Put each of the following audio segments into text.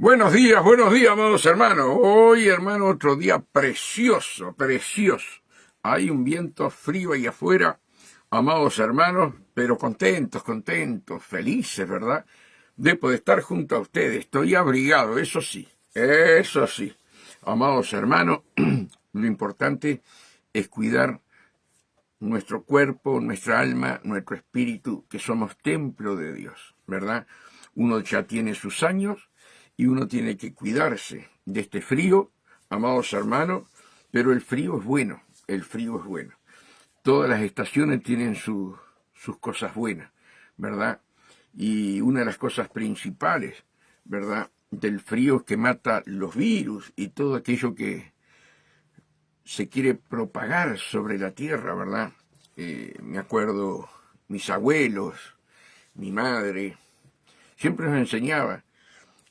Buenos días, amados hermanos. Hoy, hermano, otro día precioso, precioso. Hay un viento frío ahí afuera, amados hermanos, pero contentos, felices, ¿verdad? De poder estar junto a ustedes. Estoy abrigado, eso sí, eso sí. Amados hermanos, lo importante es cuidar nuestro cuerpo, nuestra alma, nuestro espíritu, que somos templo de Dios, ¿verdad? Uno ya tiene sus años y uno tiene que cuidarse de este frío, amados hermanos, pero el frío es bueno, el frío es bueno. Todas las estaciones tienen sus cosas buenas, ¿verdad? Y una de las cosas principales, ¿verdad?, del frío es que mata los virus y todo aquello que se quiere propagar sobre la tierra, ¿verdad? Me acuerdo, mis abuelos, mi madre, siempre nos enseñaba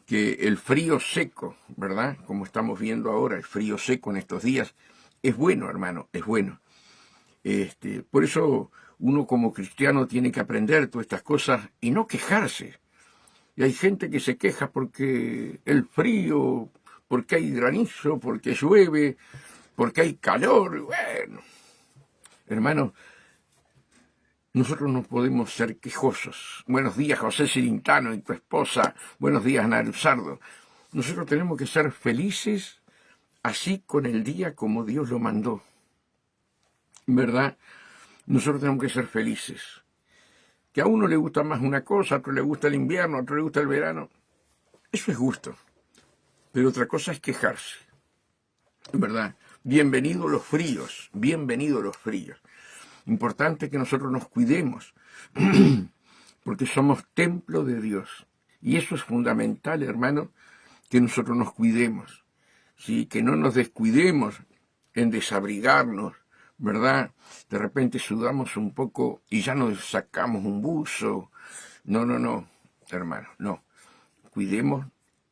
que el frío seco, ¿verdad? Como estamos viendo ahora, el frío seco en estos días, es bueno, hermano, es bueno. Por eso uno como cristiano tiene que aprender todas estas cosas y no quejarse. Y hay gente que se queja porque el frío, porque hay granizo, porque llueve, porque hay calor. Bueno, hermano, nosotros no podemos ser quejosos. Buenos días, José Cirintano y tu esposa. Buenos días, Ana Luzardo. Nosotros tenemos que ser felices así con el día como Dios lo mandó. ¿Verdad? Nosotros tenemos que ser felices. Que a uno le gusta más una cosa, a otro le gusta el invierno, a otro le gusta el verano. Eso es gusto. Pero otra cosa es quejarse. ¿Verdad? Bienvenidos los fríos, bienvenidos los fríos. Importante que nosotros nos cuidemos, porque somos templo de Dios. Y eso es fundamental, hermano, que nosotros nos cuidemos. ¿Sí? Que no nos descuidemos en desabrigarnos, ¿verdad? De repente sudamos un poco y ya nos sacamos un buzo. No, hermano, no. Cuidemos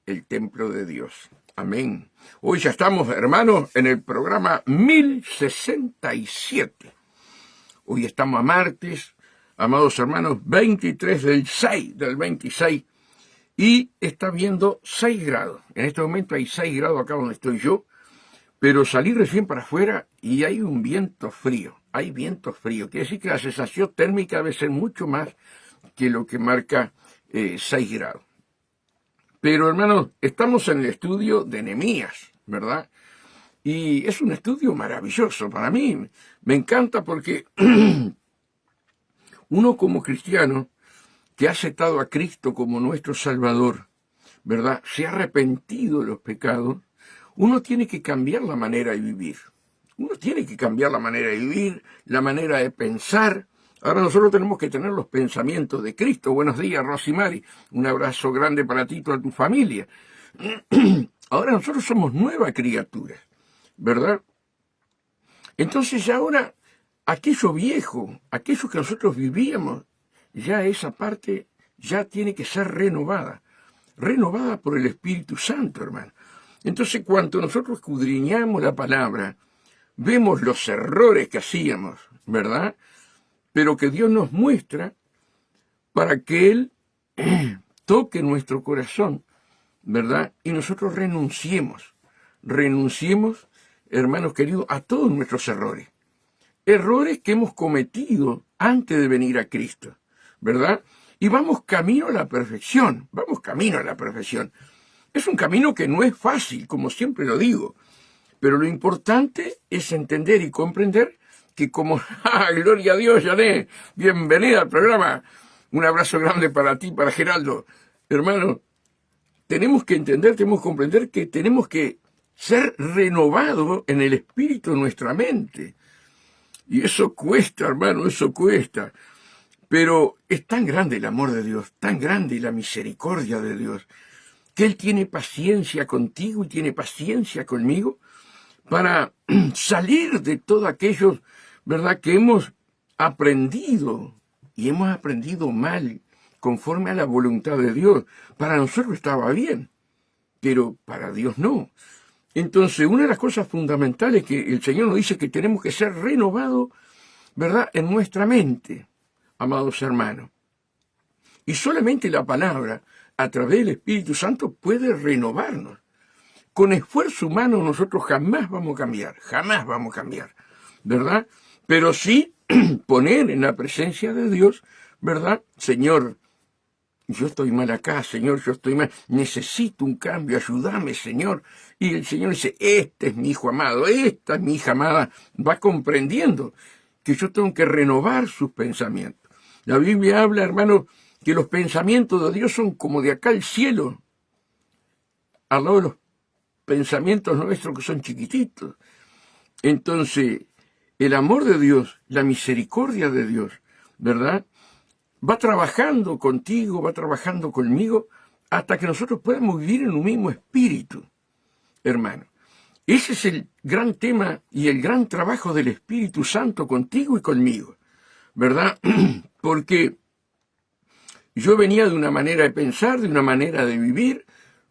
el templo de Dios. Amén. Hoy ya estamos, hermanos, en el programa 1067. Hoy estamos a martes, amados hermanos, 23 del 26, y está viendo 6 grados. En este momento hay 6 grados acá donde estoy yo, pero salí recién para afuera y hay un viento frío. Hay viento frío. Quiere decir que la sensación térmica debe ser mucho más que lo que marca 6 grados. Pero, hermanos, estamos en el estudio de Nehemías, ¿verdad? Y es un estudio maravilloso para mí. Me encanta porque uno como cristiano que ha aceptado a Cristo como nuestro Salvador, ¿verdad? Se ha arrepentido de los pecados. Uno tiene que cambiar la manera de vivir. Uno tiene que cambiar la manera de vivir, la manera de pensar. Ahora nosotros tenemos que tener los pensamientos de Cristo. Buenos días, Rosimari. Un abrazo grande para ti y toda tu familia. Ahora nosotros somos nueva criatura, ¿verdad? Entonces ya ahora, aquello viejo, aquello que nosotros vivíamos, ya esa parte ya tiene que ser renovada por el Espíritu Santo, hermano. Entonces, cuando nosotros escudriñamos la palabra, vemos los errores que hacíamos, ¿verdad? Pero que Dios nos muestra para que Él toque nuestro corazón, ¿verdad? Y nosotros renunciemos, hermanos queridos, a todos nuestros errores. Errores que hemos cometido antes de venir a Cristo, ¿verdad? Y vamos camino a la perfección, Es un camino que no es fácil, como siempre lo digo, pero lo importante es entender y comprender que como, gloria a Dios, Jané, bienvenida al programa, un abrazo grande para ti, para Geraldo, hermano, tenemos que entender, tenemos que comprender que tenemos que ser renovados en el espíritu de nuestra mente. Y eso cuesta, hermano, eso cuesta. Pero es tan grande el amor de Dios, tan grande la misericordia de Dios, que Él tiene paciencia contigo y tiene paciencia conmigo para salir de todo aquello, ¿verdad?, que hemos aprendido y hemos aprendido mal, conforme a la voluntad de Dios. Para nosotros estaba bien, pero para Dios no. Entonces, una de las cosas fundamentales que el Señor nos dice que tenemos que ser renovados, ¿verdad?, en nuestra mente, amados hermanos. Y solamente la palabra a través del Espíritu Santo puede renovarnos. Con esfuerzo humano nosotros jamás vamos a cambiar, ¿verdad? Pero sí poner en la presencia de Dios, ¿verdad? Señor, yo estoy mal acá, Señor, yo estoy mal, necesito un cambio, ayúdame, Señor. Y el Señor dice, este es mi hijo amado, esta es mi hija amada. Va comprendiendo que yo tengo que renovar sus pensamientos. La Biblia habla, hermano, que los pensamientos de Dios son como de acá al cielo, al lado de los pensamientos nuestros que son chiquititos. Entonces, el amor de Dios, la misericordia de Dios, ¿verdad?, va trabajando contigo, va trabajando conmigo, hasta que nosotros podamos vivir en un mismo espíritu, hermano. Ese es el gran tema y el gran trabajo del Espíritu Santo contigo y conmigo, ¿verdad? Porque yo venía de una manera de pensar, de una manera de vivir,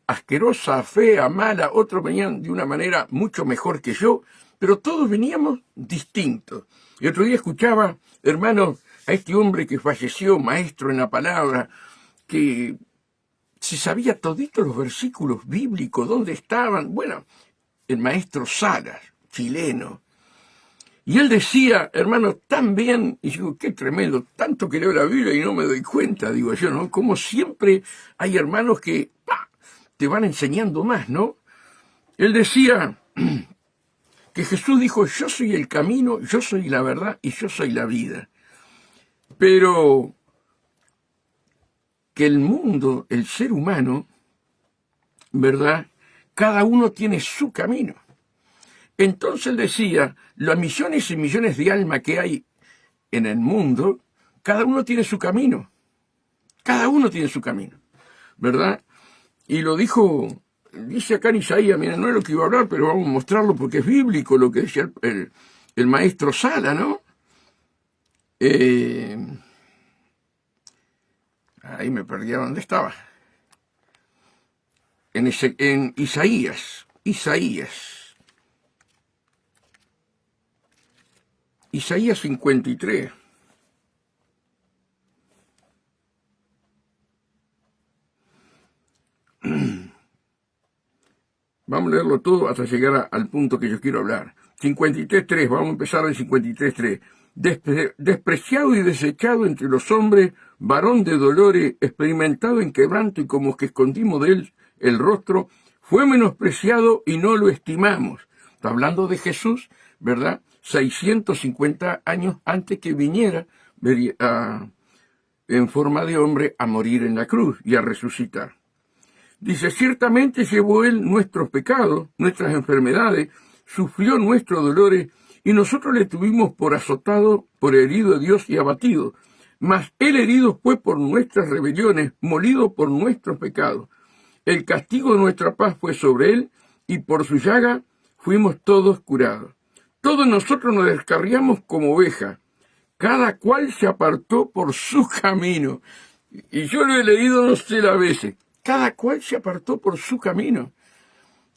asquerosa, fea, mala, otros venían de una manera mucho mejor que yo, pero todos veníamos distintos. Y otro día escuchaba, hermano, a este hombre que falleció, maestro en la palabra, que se sabía todito los versículos bíblicos, dónde estaban. Bueno, el maestro Salas, chileno. Y él decía, hermano, tan bien, y digo, qué tremendo, tanto que leo la Biblia y no me doy cuenta, digo yo, ¿no? Como siempre hay hermanos que te van enseñando más, ¿no? Él decía que Jesús dijo, yo soy el camino, yo soy la verdad y yo soy la vida. Pero que el mundo, el ser humano, ¿verdad?, cada uno tiene su camino. Entonces él decía, las millones y millones de almas que hay en el mundo, cada uno tiene su camino. Cada uno tiene su camino, ¿verdad? Y lo dice acá en Isaías, mira, no es lo que iba a hablar, pero vamos a mostrarlo porque es bíblico lo que decía el maestro Sala, ¿no? Ahí me perdí a dónde estaba. En Isaías 53. Vamos a leerlo todo hasta llegar al punto que yo quiero hablar. 53.3, vamos a empezar en 53.3. Despreciado y desechado entre los hombres, varón de dolores, experimentado en quebranto y como que escondimos de él el rostro, fue menospreciado y no lo estimamos. Está hablando de Jesús, ¿verdad? 650 años antes que viniera en forma de hombre a morir en la cruz y a resucitar. Dice, ciertamente llevó él nuestros pecados, nuestras enfermedades, sufrió nuestros dolores, y nosotros le tuvimos por azotado, por herido de Dios y abatido. Mas él herido fue por nuestras rebeliones, molido por nuestros pecados. El castigo de nuestra paz fue sobre él, y por su llaga fuimos todos curados. Todos nosotros nos descarriamos como ovejas, cada cual se apartó por su camino. Y yo lo he leído no sé las veces. Cada cual se apartó por su camino.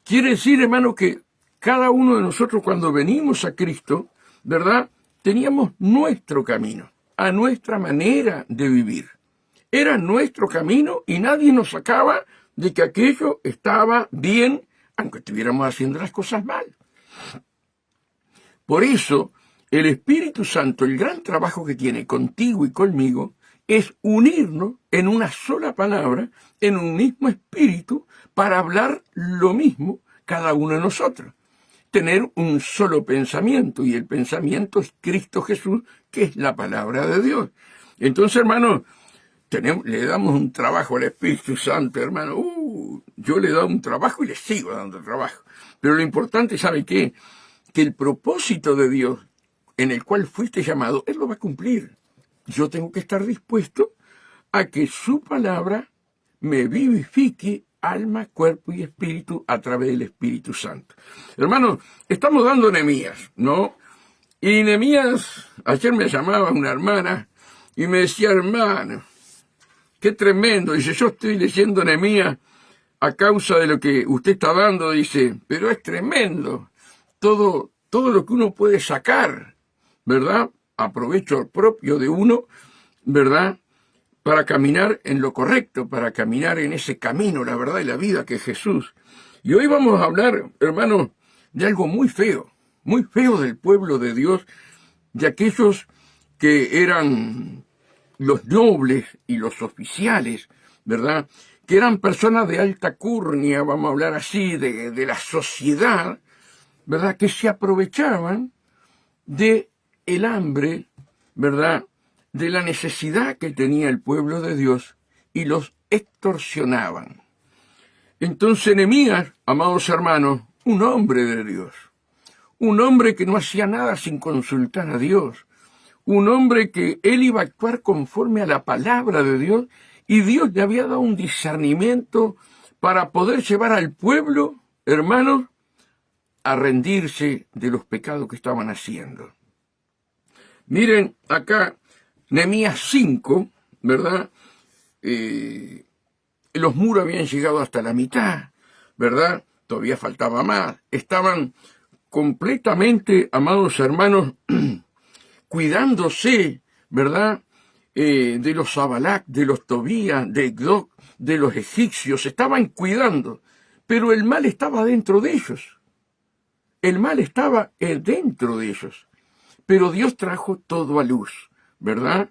Quiere decir, hermano, que cada uno de nosotros cuando venimos a Cristo, ¿verdad?, teníamos nuestro camino, a nuestra manera de vivir. Era nuestro camino y nadie nos sacaba de que aquello estaba bien, aunque estuviéramos haciendo las cosas mal. Por eso, el Espíritu Santo, el gran trabajo que tiene contigo y conmigo, es unirnos en una sola palabra, en un mismo espíritu, para hablar lo mismo cada uno de nosotros. Tener un solo pensamiento, y el pensamiento es Cristo Jesús, que es la palabra de Dios. Entonces, hermano, le damos un trabajo al Espíritu Santo, hermano. Yo le he dado un trabajo y le sigo dando trabajo. Pero lo importante, ¿sabe qué? Que el propósito de Dios, en el cual fuiste llamado, Él lo va a cumplir. Yo tengo que estar dispuesto a que su palabra me vivifique alma, cuerpo y espíritu a través del Espíritu Santo. Hermano, estamos dando Nehemías, ¿no? Y Nehemías, ayer me llamaba una hermana y me decía, hermano, qué tremendo. Dice, yo estoy leyendo Nehemías a causa de lo que usted está dando, dice, pero es tremendo. Todo lo que uno puede sacar, ¿verdad?, a provecho propio de uno, ¿verdad?, para caminar en lo correcto, para caminar en ese camino, la verdad y la vida que es Jesús. Y hoy vamos a hablar, hermanos, de algo muy feo del pueblo de Dios, de aquellos que eran los nobles y los oficiales, ¿verdad? Que eran personas de alta curnia, vamos a hablar así, de la sociedad, ¿verdad? Que se aprovechaban de el hambre, ¿verdad? De la necesidad que tenía el pueblo de Dios y los extorsionaban. Entonces Nehemías, amados hermanos, un hombre de Dios, un hombre que no hacía nada sin consultar a Dios, un hombre que él iba a actuar conforme a la palabra de Dios y Dios le había dado un discernimiento para poder llevar al pueblo, hermanos, a rendirse de los pecados que estaban haciendo. Miren acá, Nehemías 5, ¿verdad? Los muros habían llegado hasta la mitad, ¿verdad? Todavía faltaba más. Estaban completamente, amados hermanos, cuidándose, ¿verdad? De los Abalak, de los Tobías, de Egdoc, de los egipcios. Estaban cuidando, pero el mal estaba dentro de ellos. El mal estaba dentro de ellos. Pero Dios trajo todo a luz, ¿verdad?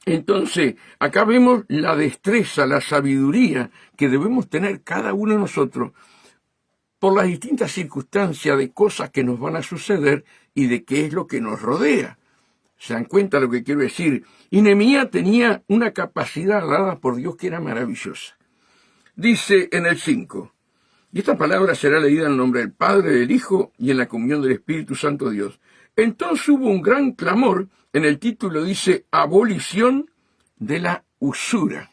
Entonces, acá vemos la destreza, la sabiduría que debemos tener cada uno de nosotros por las distintas circunstancias de cosas que nos van a suceder y de qué es lo que nos rodea. ¿Se dan cuenta de lo que quiero decir? Y Nehemías tenía una capacidad dada por Dios que era maravillosa. Dice en el 5, y esta palabra será leída en el nombre del Padre, del Hijo y en la comunión del Espíritu Santo de Dios. Entonces hubo un gran clamor, en el título dice, abolición de la usura.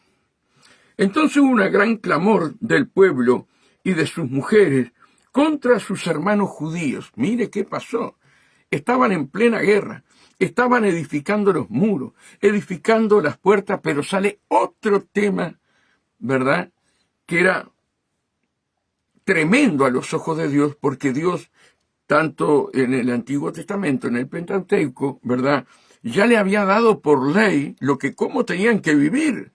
Entonces hubo un gran clamor del pueblo y de sus mujeres contra sus hermanos judíos. Mire qué pasó. Estaban en plena guerra, estaban edificando los muros, edificando las puertas, pero sale otro tema, ¿verdad? Que era tremendo a los ojos de Dios, porque Dios, tanto en el Antiguo Testamento, en el Pentateuco, ¿verdad?, ya le había dado por ley cómo tenían que vivir.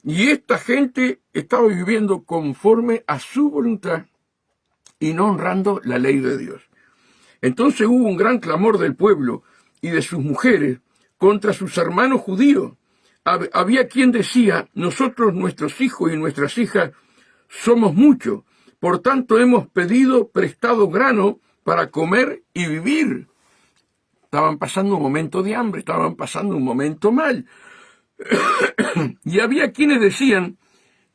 Y esta gente estaba viviendo conforme a su voluntad y no honrando la ley de Dios. Entonces hubo un gran clamor del pueblo y de sus mujeres contra sus hermanos judíos. Había quien decía, nosotros, nuestros hijos y nuestras hijas, somos muchos, por tanto hemos pedido prestado grano para comer y vivir. Estaban pasando un momento de hambre, estaban pasando un momento mal. Y había quienes decían,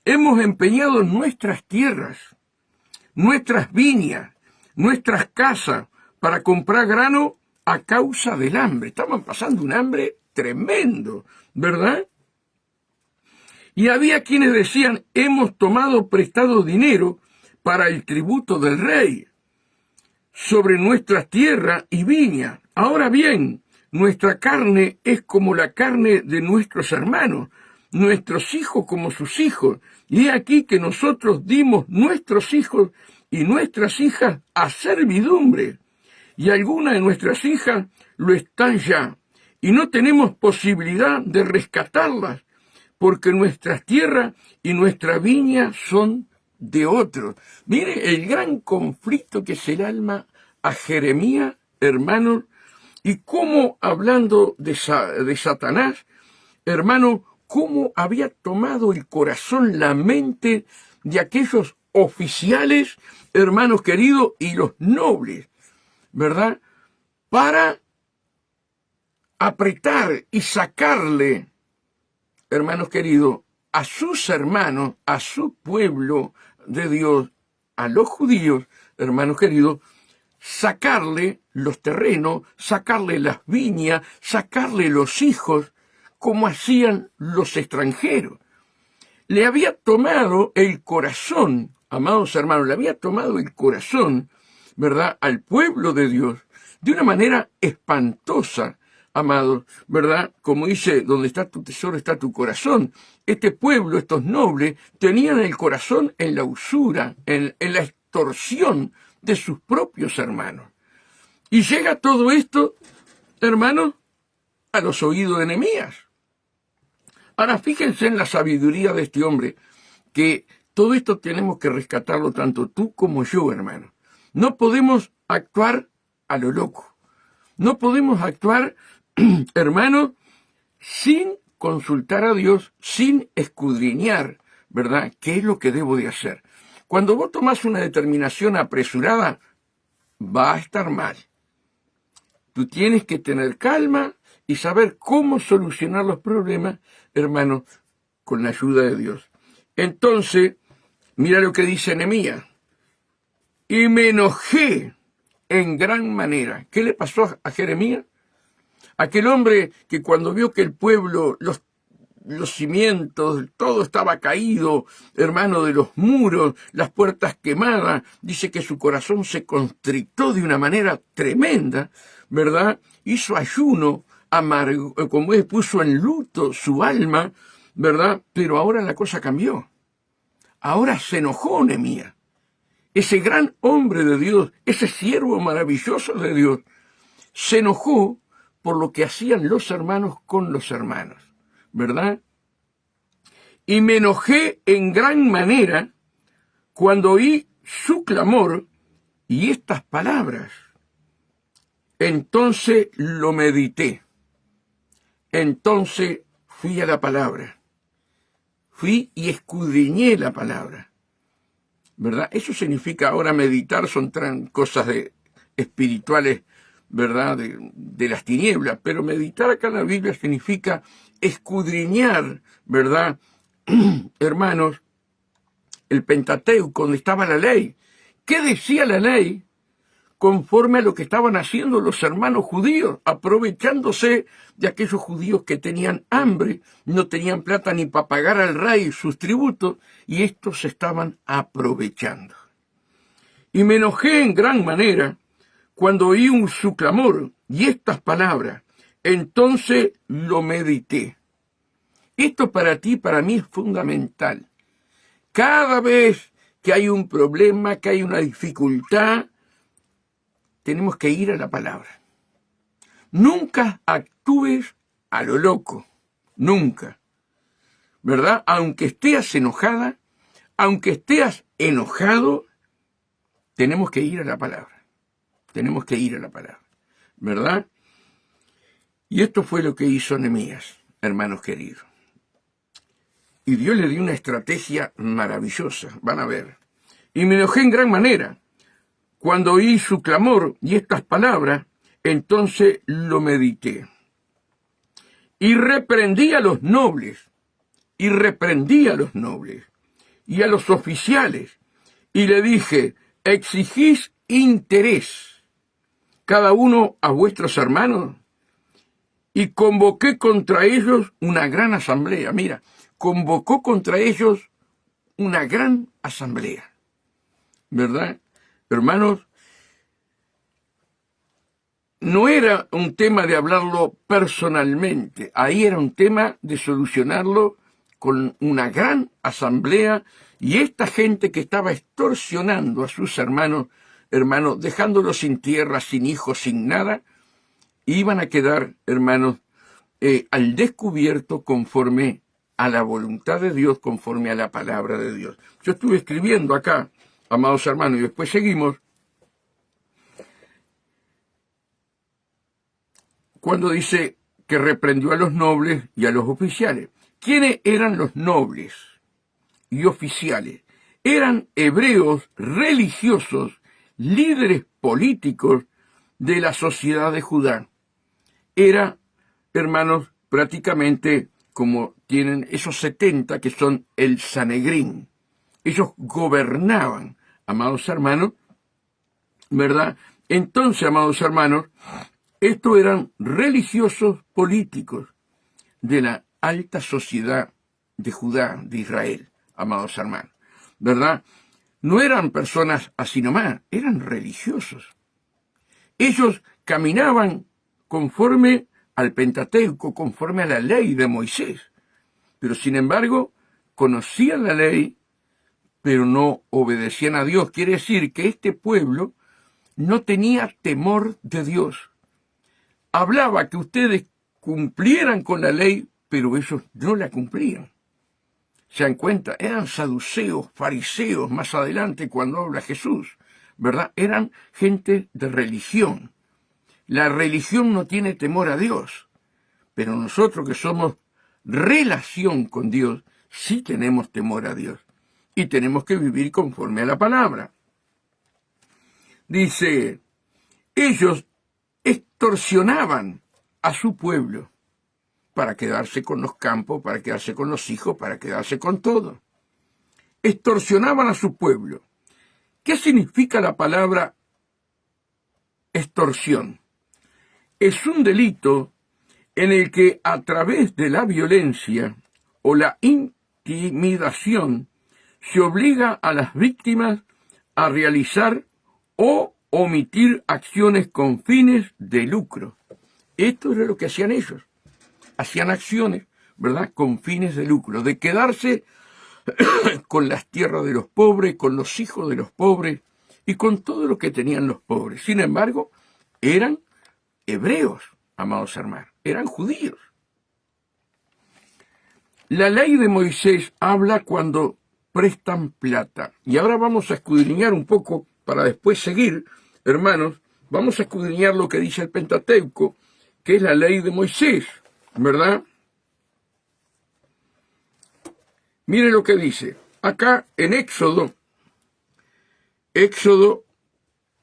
hemos empeñado nuestras tierras, nuestras viñas, nuestras casas para comprar grano a causa del hambre. Estaban pasando un hambre tremendo, ¿verdad? Y había quienes decían, hemos tomado prestado dinero para el tributo del rey sobre nuestras tierras y viñas. Ahora bien, nuestra carne es como la carne de nuestros hermanos, nuestros hijos como sus hijos. Y he aquí que nosotros dimos nuestros hijos y nuestras hijas a servidumbre, y algunas de nuestras hijas lo están ya, y no tenemos posibilidad de rescatarlas, porque nuestras tierras y nuestra viña son de otros. Mire el gran conflicto que es el alma a Jeremías, hermanos, y cómo, hablando de Satanás, hermano, cómo había tomado el corazón, la mente de aquellos oficiales, hermanos queridos, y los nobles, ¿verdad? Para apretar y sacarle, hermanos queridos, a sus hermanos, a su pueblo de Dios, a los judíos, hermanos queridos, sacarle los terrenos, sacarle las viñas, sacarle los hijos, como hacían los extranjeros. Le había tomado el corazón, amados hermanos, le había tomado el corazón, ¿verdad?, al pueblo de Dios, de una manera espantosa, amados, ¿verdad? Como dice, donde está tu tesoro está tu corazón. Este pueblo, estos nobles, tenían el corazón en la usura, en la extorsión de sus propios hermanos. Y llega todo esto, hermanos, a los oídos de Nehemías. Ahora, fíjense en la sabiduría de este hombre, que todo esto tenemos que rescatarlo tanto tú como yo, hermano. No podemos actuar a lo loco. No podemos actuar, hermano, sin consultar a Dios, sin escudriñar, ¿verdad? ¿Qué es lo que debo de hacer? Cuando vos tomás una determinación apresurada, va a estar mal. Tú tienes que tener calma y saber cómo solucionar los problemas, hermano, con la ayuda de Dios. Entonces, mira lo que dice Nehemías. Y me enojé en gran manera. ¿Qué le pasó a Jeremías? Aquel hombre que cuando vio que el pueblo, los cimientos, todo estaba caído, hermano, de los muros, las puertas quemadas, dice que su corazón se constrictó de una manera tremenda, ¿verdad? Hizo ayuno, amargo, como es, puso en luto su alma, ¿verdad? Pero ahora la cosa cambió. Ahora se enojó Nehemías. Ese gran hombre de Dios, ese siervo maravilloso de Dios, se enojó por lo que hacían los hermanos con los hermanos, ¿verdad? Y me enojé en gran manera cuando oí su clamor y estas palabras. Entonces lo medité. Entonces fui a la palabra. Fui y escudriñé la palabra, ¿verdad? Eso significa ahora meditar, son cosas espirituales, ¿verdad? De las tinieblas, pero meditar acá en la Biblia significa escudriñar, ¿verdad? Hermanos, el Pentateuco, donde estaba la ley. ¿Qué decía la ley? Conforme a lo que estaban haciendo los hermanos judíos, aprovechándose de aquellos judíos que tenían hambre, no tenían plata ni para pagar al rey sus tributos, y estos se estaban aprovechando. Y me enojé en gran manera cuando oí su clamor y estas palabras. Entonces lo medité. Esto para ti, para mí es fundamental. Cada vez que hay un problema, que hay una dificultad, tenemos que ir a la palabra. Nunca actúes a lo loco, nunca, ¿verdad? Aunque estés enojada, aunque estés enojado, tenemos que ir a la palabra. Tenemos que ir a la palabra, ¿verdad? Y esto fue lo que hizo Nehemías, hermanos queridos. Y Dios le dio una estrategia maravillosa, van a ver. Y me enojé en gran manera cuando oí su clamor y estas palabras, entonces lo medité. Y reprendí a los nobles, y a los oficiales, y le dije, exigís interés, cada uno a vuestros hermanos, y convoqué contra ellos una gran asamblea. Mira, convocó contra ellos una gran asamblea, ¿verdad? Hermanos, no era un tema de hablarlo personalmente, ahí era un tema de solucionarlo con una gran asamblea, y esta gente que estaba extorsionando a sus hermanos, dejándolos sin tierra, sin hijos, sin nada, iban a quedar, hermanos, al descubierto conforme a la voluntad de Dios, conforme a la palabra de Dios. Yo estuve escribiendo acá, amados hermanos, y después seguimos, cuando dice que reprendió a los nobles y a los oficiales. ¿Quiénes eran los nobles y oficiales? Eran hebreos religiosos, líderes políticos de la sociedad de Judá. Era, hermanos, prácticamente como tienen esos 70 que son el Sanedrín. Ellos gobernaban, amados hermanos, ¿verdad? Entonces, amados hermanos, estos eran religiosos políticos de la alta sociedad de Judá, de Israel, amados hermanos, ¿verdad? No eran personas así nomás, eran religiosos. Ellos caminaban conforme al Pentateuco, conforme a la ley de Moisés, pero sin embargo conocían la ley, pero no obedecían a Dios. Quiere decir que este pueblo no tenía temor de Dios. Hablaba que ustedes cumplieran con la ley, pero ellos no la cumplían. ¿Se dan cuenta? Eran saduceos, fariseos, más adelante cuando habla Jesús, ¿verdad? Eran gente de religión. La religión no tiene temor a Dios, pero nosotros que somos relación con Dios, sí tenemos temor a Dios y tenemos que vivir conforme a la palabra. Dice, ellos extorsionaban a su pueblo para quedarse con los campos, para quedarse con los hijos, para quedarse con todo. Extorsionaban a su pueblo. ¿Qué significa la palabra extorsión? Es un delito en el que a través de la violencia o la intimidación se obliga a las víctimas a realizar o omitir acciones con fines de lucro. Esto era lo que hacían ellos. Hacían acciones, ¿verdad?, con fines de lucro, de quedarse con las tierras de los pobres, con los hijos de los pobres y con todo lo que tenían los pobres. Sin embargo, eran hebreos, amados hermanos, eran judíos. La ley de Moisés habla cuando prestan plata. Y ahora vamos a escudriñar un poco, para después seguir, hermanos, vamos a escudriñar lo que dice el Pentateuco, que es la ley de Moisés, ¿verdad? Mire lo que dice. Acá en Éxodo,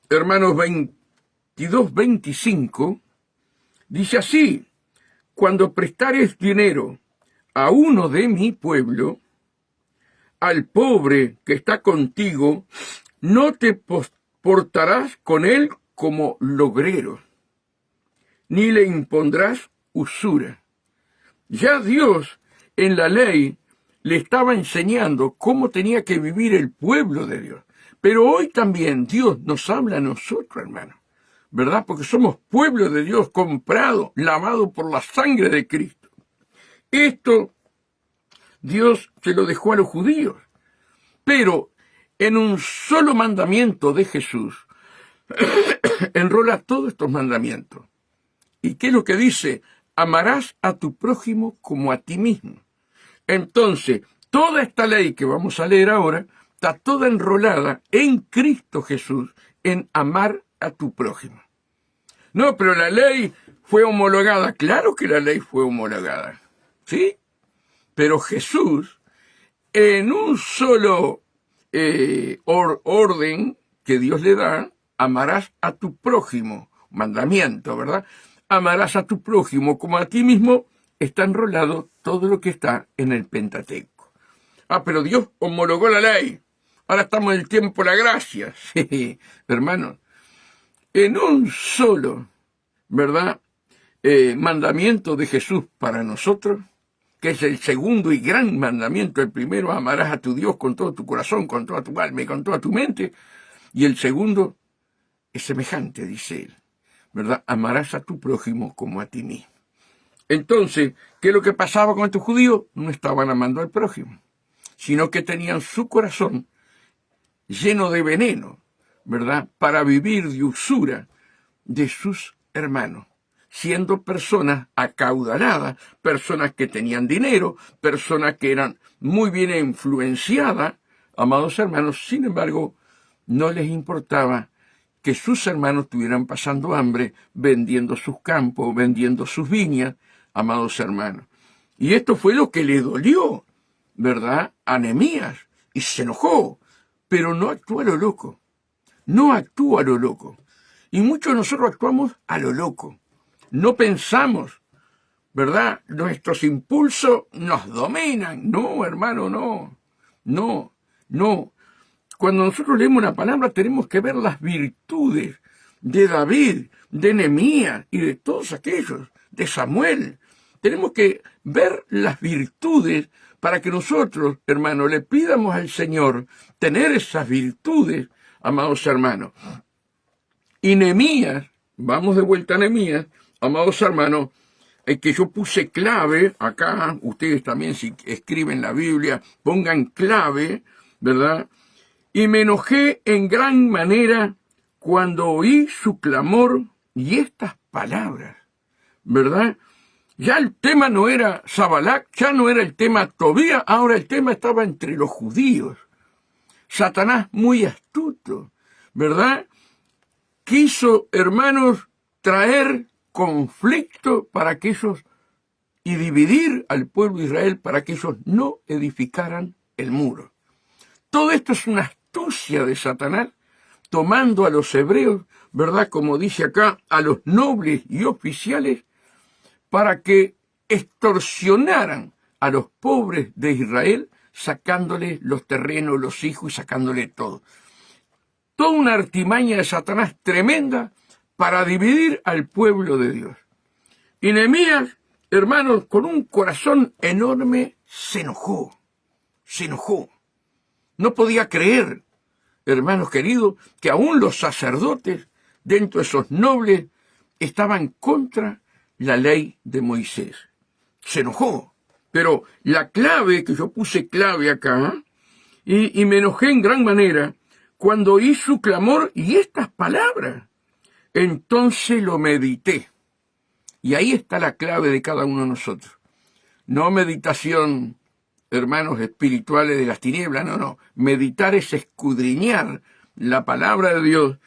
hermanos, 22-25, dice así: cuando prestares dinero a uno de mi pueblo, al pobre que está contigo, no te portarás con él como logrero, ni le impondrás usura. Ya Dios en la ley le estaba enseñando cómo tenía que vivir el pueblo de Dios. Pero hoy también Dios nos habla a nosotros, hermano, ¿verdad? Porque somos pueblo de Dios, comprado, lavado por la sangre de Cristo. Esto Dios se lo dejó a los judíos. Pero en un solo mandamiento de Jesús enrola todos estos mandamientos. ¿Y qué es lo que dice? Amarás a tu prójimo como a ti mismo. Entonces, toda esta ley que vamos a leer ahora está toda enrolada en Cristo Jesús, en amar a tu prójimo. No, pero la ley fue homologada. Claro que la ley fue homologada, ¿sí? Pero Jesús, en un solo orden que Dios le da, amarás a tu prójimo, mandamiento, ¿verdad? Amarás a tu prójimo como a ti mismo, está enrolado todo lo que está en el Pentateuco. Ah, pero Dios homologó la ley. Ahora estamos en el tiempo de la gracia. Sí, hermanos, en un solo, ¿verdad?, mandamiento de Jesús para nosotros, que es el segundo y gran mandamiento. El primero, amarás a tu Dios con todo tu corazón, con toda tu alma y con toda tu mente. Y el segundo es semejante, dice él, ¿verdad? Amarás a tu prójimo como a ti mismo. Entonces, ¿qué es lo que pasaba con estos judíos? No estaban amando al prójimo, sino que tenían su corazón lleno de veneno, ¿verdad?, para vivir de usura de sus hermanos, siendo personas acaudaladas, personas que tenían dinero, personas que eran muy bien influenciadas, amados hermanos. Sin embargo, no les importaba que sus hermanos estuvieran pasando hambre, vendiendo sus campos, vendiendo sus viñas, amados hermanos. Y esto fue lo que le dolió, ¿verdad?, a Nehemías, y se enojó, pero no actuó a lo loco, no actuó a lo loco. Y muchos de nosotros actuamos a lo loco, no pensamos, ¿verdad? Nuestros impulsos nos dominan. No, hermano, no. Cuando nosotros leemos una palabra tenemos que ver las virtudes de David, de Nehemías y de todos aquellos, de Samuel. Tenemos que ver las virtudes para que nosotros, hermanos, le pidamos al Señor tener esas virtudes, amados hermanos. Y Nehemías, vamos de vuelta a Nehemías, amados hermanos, que yo puse clave acá, ustedes también si escriben la Biblia, pongan clave, ¿verdad? Y me enojé en gran manera cuando oí su clamor y estas palabras, ¿verdad? Ya el tema no era Sabalac, ya no era el tema Tobías, ahora el tema estaba entre los judíos. Satanás, muy astuto, ¿verdad? Quiso, hermanos, traer conflicto para que ellos, y dividir al pueblo de Israel para que ellos no edificaran el muro. Todo esto es una astucia de Satanás, tomando a los hebreos, ¿verdad? Como dice acá, a los nobles y oficiales, para que extorsionaran a los pobres de Israel, sacándole los terrenos, los hijos y sacándole todo. Toda una artimaña de Satanás tremenda para dividir al pueblo de Dios. Y Nehemías, hermanos, con un corazón enorme, se enojó. No podía creer, hermanos queridos, que aún los sacerdotes, dentro de esos nobles, estaban contra la ley de Moisés. Se enojó. Pero la clave, que yo puse clave acá, y me enojé en gran manera, cuando oí su clamor y estas palabras, entonces lo medité. Y ahí está la clave de cada uno de nosotros. No meditación, hermanos espirituales de las tinieblas, no. Meditar es escudriñar la palabra de Dios,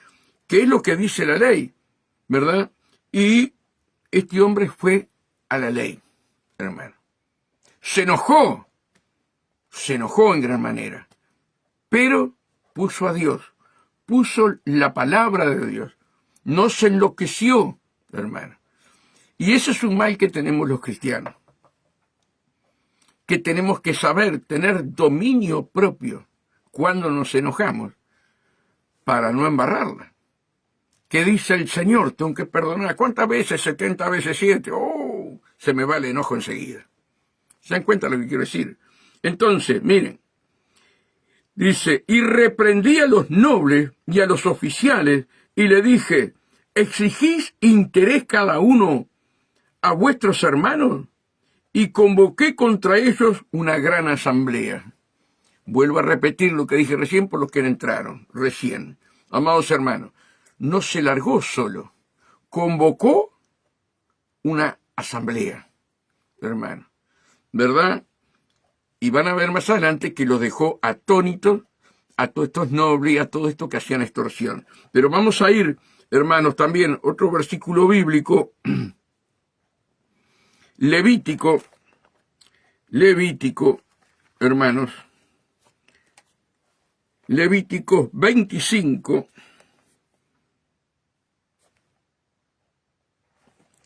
que es lo que dice la ley, ¿verdad? Y este hombre fue a la ley, hermano. Se enojó en gran manera, pero puso a Dios, puso la palabra de Dios. No se enloqueció, hermano. Y ese es un mal que tenemos los cristianos, que tenemos que saber tener dominio propio cuando nos enojamos para no embarrarla. ¿Qué dice el Señor? Tengo que perdonar. ¿Cuántas veces? 70 veces 7. ¡Oh! Se me va el enojo enseguida. ¿Se dan cuenta lo que quiero decir? Entonces, miren, dice, y reprendí a los nobles y a los oficiales y le dije, ¿exigís interés cada uno a vuestros hermanos? Y convoqué contra ellos una gran asamblea. Vuelvo a repetir lo que dije recién por los que entraron recién. Amados hermanos, no se largó solo, convocó una asamblea, hermano, ¿verdad? Y van a ver más adelante que los dejó atónitos a todos estos nobles y a todo esto que hacían extorsión. Pero vamos a ir, hermanos, también otro versículo bíblico, Levítico, hermanos, Levítico 25,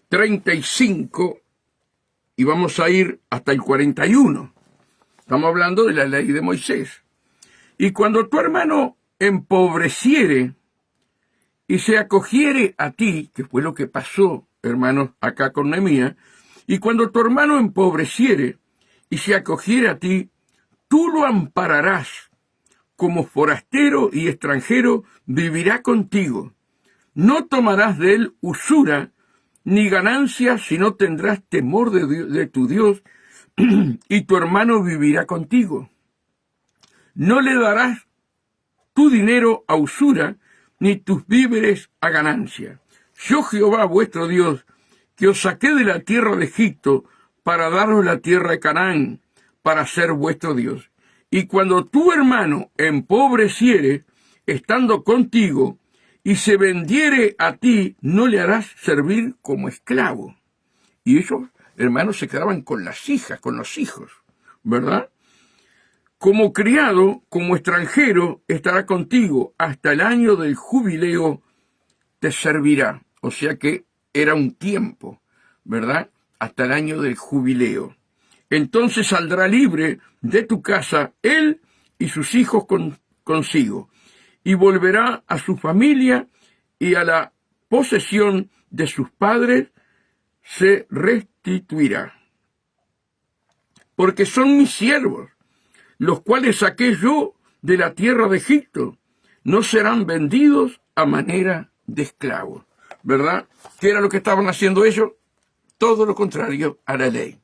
35, y vamos a ir hasta el 41. Estamos hablando de la ley de Moisés. Y cuando tu hermano empobreciere y se acogiere a ti, que fue lo que pasó, hermanos, acá con Nehemías, y cuando tu hermano empobreciere y se acogiere a ti, tú lo ampararás. Como forastero y extranjero vivirá contigo. No tomarás de él usura ni ganancia, sino tendrás temor de tu Dios, y tu hermano vivirá contigo. No le darás tu dinero a usura, ni tus víveres a ganancia. Yo Jehová vuestro Dios, que os saqué de la tierra de Egipto, para daros la tierra de Canaán, para ser vuestro Dios. Y cuando tu hermano empobreciere, estando contigo, y se vendiere a ti, no le harás servir como esclavo. Y ellos, hermanos, se quedaban con las hijas, con los hijos, ¿verdad? Como criado, como extranjero, estará contigo, hasta el año del jubileo te servirá. O sea que era un tiempo, ¿verdad? Hasta el año del jubileo. Entonces saldrá libre de tu casa él y sus hijos consigo, y volverá a su familia, y a la posesión de sus padres se restituirá. Porque son mis siervos, los cuales saqué yo de la tierra de Egipto, no serán vendidos a manera de esclavos. ¿Verdad? ¿Qué era lo que estaban haciendo ellos? Todo lo contrario a la ley.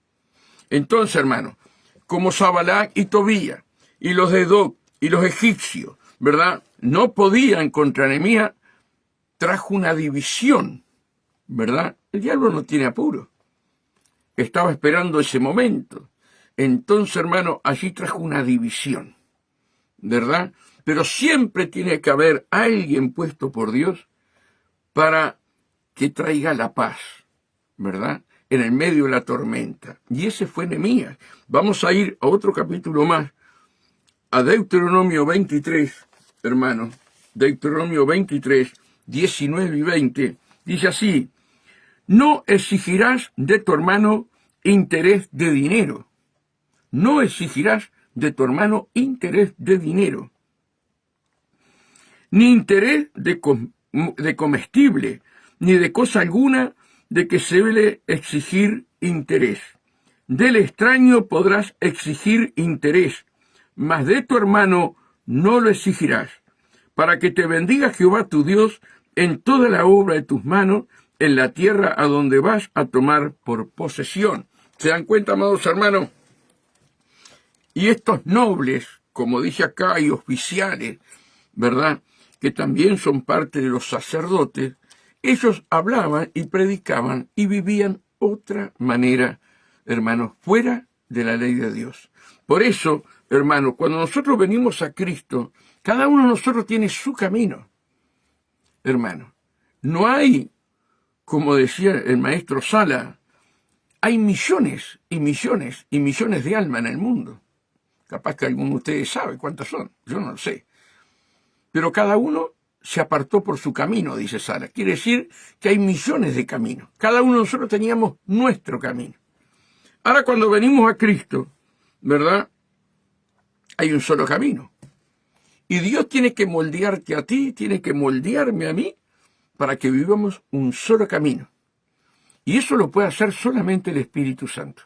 Entonces, hermano, como Sabalac y Tobías, y los de Edoc, y los egipcios, ¿verdad?, no podían contra Nehemías, trajo una división, ¿verdad? El diablo no tiene apuro. estaba esperando ese momento. Entonces, hermano, allí trajo una división, ¿verdad? Pero siempre tiene que haber alguien puesto por Dios para que traiga la paz, ¿verdad? En el medio de la tormenta. Y ese fue Nehemías. Vamos a ir a otro capítulo más, a Deuteronomio 23, hermano. Deuteronomio 23, 19 y 20. Dice así: no exigirás de tu hermano interés de dinero. No exigirás de tu hermano interés de dinero, ni interés de comestible, ni de cosa alguna de que se debe exigir interés. Del extraño podrás exigir interés, mas de tu hermano no lo exigirás, para que te bendiga Jehová tu Dios en toda la obra de tus manos, en la tierra a donde vas a tomar por posesión. ¿Se dan cuenta, amados hermanos? Y estos nobles, como dice acá, y oficiales, ¿verdad?, que también son parte de los sacerdotes, ellos hablaban y predicaban y vivían otra manera, hermanos, fuera de la ley de Dios. Por eso, hermanos, cuando nosotros venimos a Cristo, cada uno de nosotros tiene su camino, hermano. No hay, como decía el maestro Sala, hay millones y millones y millones de almas en el mundo. Capaz que alguno de ustedes sabe cuántas son, yo no lo sé. Pero cada uno se apartó por su camino, dice Sala. Quiere decir que hay millones de caminos. Cada uno de nosotros teníamos nuestro camino. Ahora cuando venimos a Cristo, ¿verdad?, hay un solo camino. Y Dios tiene que moldearte a ti, tiene que moldearme a mí, para que vivamos un solo camino. Y eso lo puede hacer solamente el Espíritu Santo.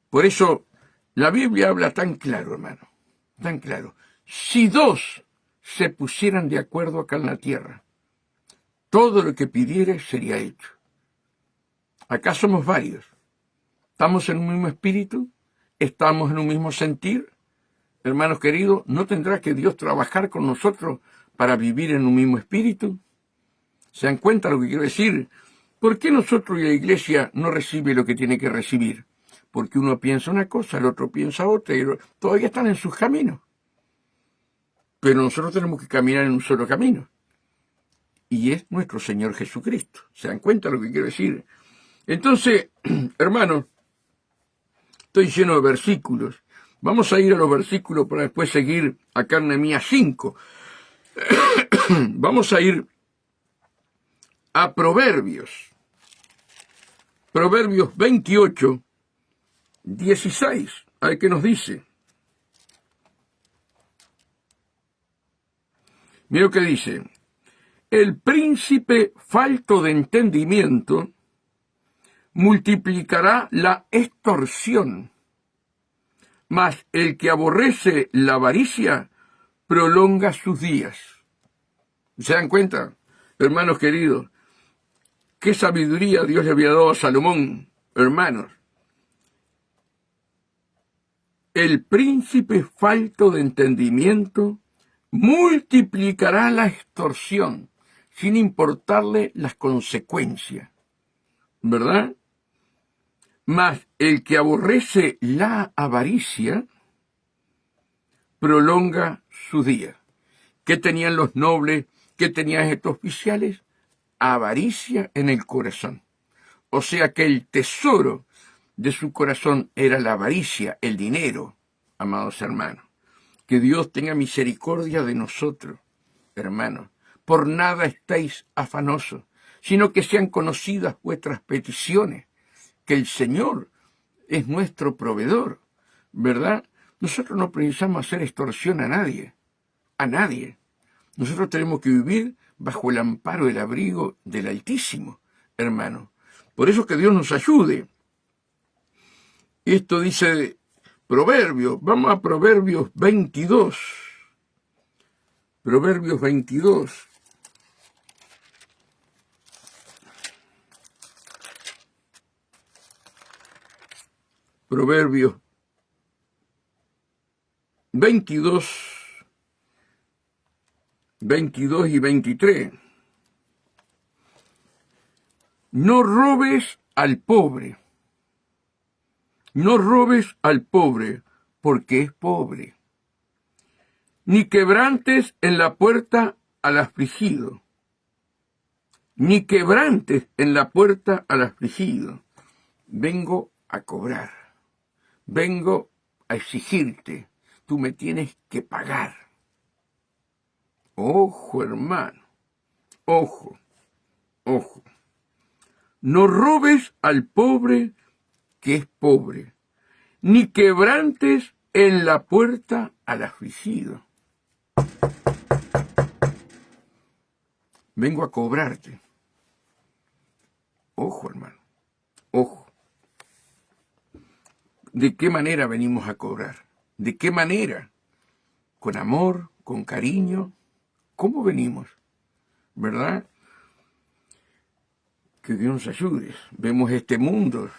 Por eso la Biblia habla tan claro, hermano, tan claro. Si dos se pusieran de acuerdo acá en la tierra, todo lo que pidieres sería hecho. Acá somos varios. Estamos en un mismo espíritu, estamos en un mismo sentir. Hermanos queridos, ¿no tendrá que Dios trabajar con nosotros para vivir en un mismo espíritu? ¿Se dan cuenta lo que quiero decir? ¿Por qué nosotros y la iglesia no recibe lo que tiene que recibir? Porque uno piensa una cosa, el otro piensa otra, y todavía están en sus caminos. Pero nosotros tenemos que caminar en un solo camino. Y es nuestro Señor Jesucristo. ¿Se dan cuenta lo que quiero decir? Entonces, hermanos, estoy lleno de versículos. Vamos a ir a los versículos para después seguir acá en Nehemías 5. Vamos a ir a Proverbios. Proverbios 28, 16. A ver qué nos dice. Mira lo que dice: el príncipe falto de entendimiento multiplicará la extorsión, mas el que aborrece la avaricia prolonga sus días. ¿Se dan cuenta, hermanos queridos? ¿Qué sabiduría Dios le había dado a Salomón, hermanos? El príncipe falto de entendimiento multiplicará la extorsión, sin importarle las consecuencias, ¿verdad? Mas el que aborrece la avaricia prolonga su día. ¿Qué tenían los nobles? ¿Qué tenían estos oficiales? Avaricia en el corazón. O sea que el tesoro de su corazón era la avaricia, el dinero, amados hermanos. Que Dios tenga misericordia de nosotros, hermanos. Por nada estéis afanosos, sino que sean conocidas vuestras peticiones, que el Señor es nuestro proveedor, ¿verdad? Nosotros no precisamos hacer extorsión a nadie, a nadie. Nosotros tenemos que vivir bajo el amparo del abrigo del Altísimo, hermano. Por eso que Dios nos ayude. Esto dice Proverbios. Vamos a Proverbios 22. Proverbios 22. Proverbios 22, 22 y 23. No robes al pobre. No robes al pobre, porque es pobre. Ni quebrantes en la puerta al afligido. Ni quebrantes en la puerta al afligido. Vengo a cobrar. Vengo a exigirte. Tú me tienes que pagar. Ojo, hermano. Ojo. Ojo. No robes al pobre que es pobre, ni quebrantes en la puerta al afligido. Vengo a cobrarte. Ojo, hermano. Ojo. ¿De qué manera venimos a cobrar? ¿De qué manera? ¿Con amor? ¿Con cariño? ¿Cómo venimos? ¿Verdad? Que Dios nos ayude. Vemos este mundo,